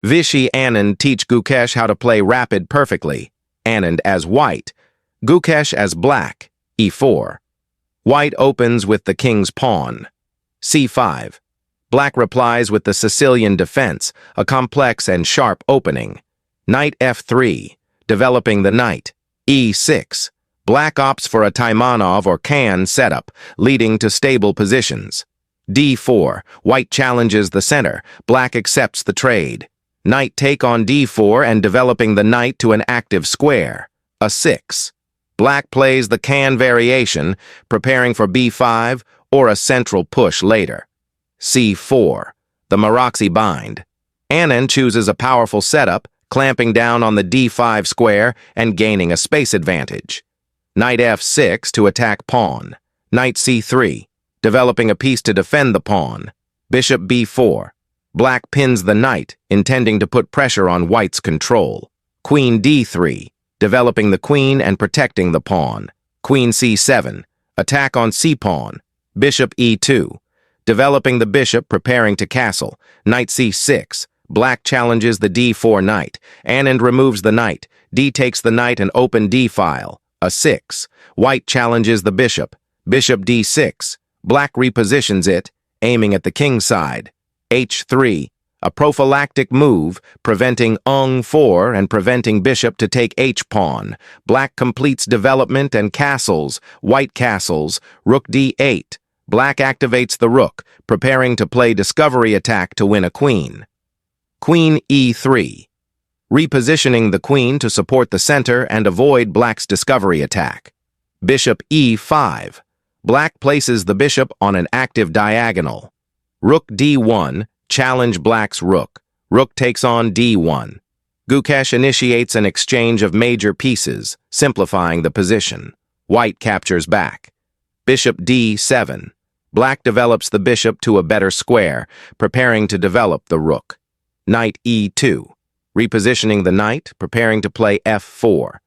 Vishy Anand teach Gukesh how to play rapid perfectly. Anand as white, Gukesh as black, e4. White opens with the king's pawn, c5. Black replies with the Sicilian defense, a complex and sharp opening. Knight f3, developing the knight, e6. Black opts for a Taimanov or Can setup, leading to stable positions. d4, white challenges the center, black accepts the trade. Knight take on d4 and developing the knight to an active square, a 6. Black plays the Can variation, preparing for b5 or a central push later. c4, the Maroxy bind. Anand chooses a powerful setup, clamping down on the d5 square and gaining a space advantage. Knight f6 to attack pawn. Knight c3, developing a piece to defend the pawn. Bishop b4. Black pins the knight, intending to put pressure on white's control. Queen d3, developing the queen and protecting the pawn. Queen c7, attack on c-pawn. Bishop e2, developing the bishop, preparing to castle. Knight c6, black challenges the d4 knight. Anand removes the knight. D takes the knight and open d-file, a 6. White challenges the bishop. Bishop d6, black repositions it, aiming at the king's side. h3, a prophylactic move, preventing ung4 and preventing bishop to take h-pawn. Black completes development and castles, white castles. Rook d8, black activates the rook, preparing to play discovery attack to win a queen. Queen e3, repositioning the queen to support the center and avoid black's discovery attack. Bishop e5, black places the bishop on an active diagonal. Rook d1, challenge black's rook. Rook takes on d1. Gukesh initiates an exchange of major pieces, simplifying the position. White captures back. Bishop d7. Black develops the bishop to a better square, preparing to develop the rook. Knight e2. Repositioning the knight, preparing to play f4.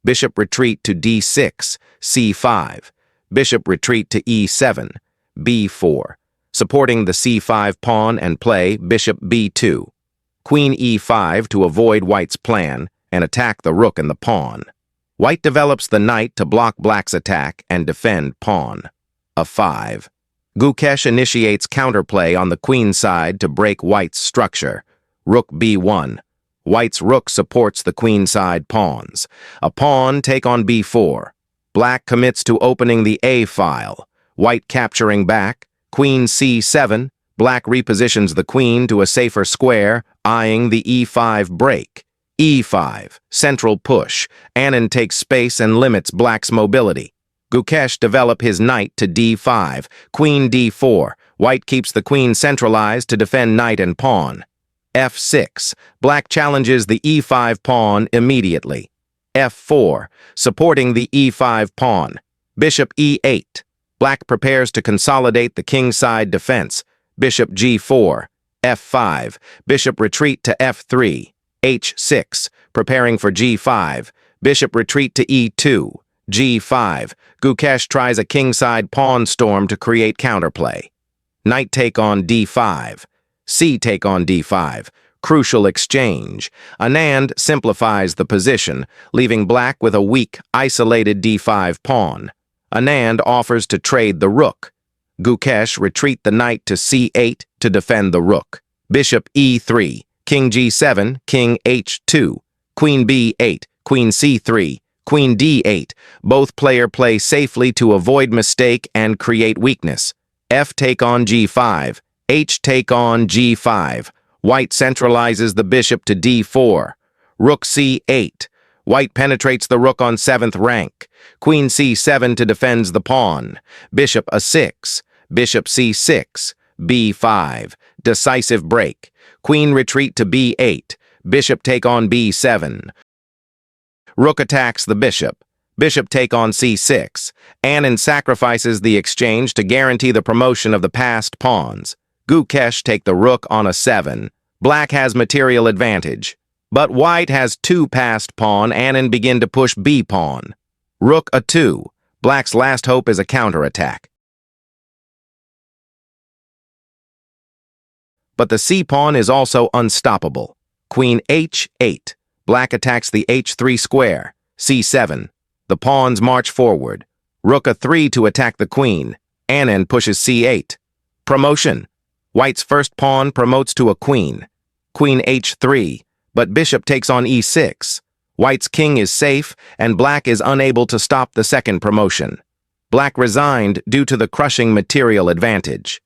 Bishop retreat to d6, c5. Bishop retreat to e7, b4. Supporting the c5 pawn and play bishop b2. Queen e5 to avoid white's plan and attack the rook and the pawn. White develops the knight to block black's attack and defend pawn, a 5. Gukesh initiates counterplay on the queen side to break white's structure. Rook b1. White's rook supports the queen side pawns. A pawn take on b4. Black commits to opening the a-file. White capturing back. Queen c7. Black repositions the queen to a safer square, eyeing the e5 break. e5, central push. Anand takes space and limits black's mobility. Gukesh develop his knight to d5. Queen d4. White keeps the queen centralized to defend knight and pawn. f6. Black challenges the e5 pawn immediately. f4. Supporting the e5 pawn. Bishop e8. Black prepares to consolidate the kingside defense. Bishop g4. f5. Bishop retreat to f3. h6. Preparing for g5. Bishop retreat to e2. g5. Gukesh tries a kingside pawn storm to create counterplay. Knight take on d5. C take on d5. Crucial exchange. Anand simplifies the position, leaving black with a weak, isolated d5 pawn. Anand offers to trade the rook. Gukesh retreat the knight to c8 to defend the rook. Bishop e3. King g7, king h2. Queen b8, queen c3, queen d8. Both player play safely to avoid mistake and create weakness. F take on g5. H take on g5. White centralizes the bishop to d4. Rook c8. White penetrates the rook on 7th rank. Queen c7 to defends the pawn. Bishop a6. Bishop c6. b5. Decisive break. Queen retreat to b8. Bishop take on b7. Rook attacks the bishop. Bishop take on c6. Anand sacrifices the exchange to guarantee the promotion of the passed pawns. Gukesh take the rook on a 7. Black has material advantage. But white has 2 passed pawn. Anand begin to push b-pawn. Rook a2. Black's last hope is a counterattack. But the c-pawn is also unstoppable. Queen h8. Black attacks the h3 square. c7. The pawns march forward. Rook a3 to attack the queen. Anand pushes c8. Promotion. White's first pawn promotes to a queen. Queen h3, but bishop takes on e6. White's king is safe, and black is unable to stop the second promotion. Black resigned due to the crushing material advantage.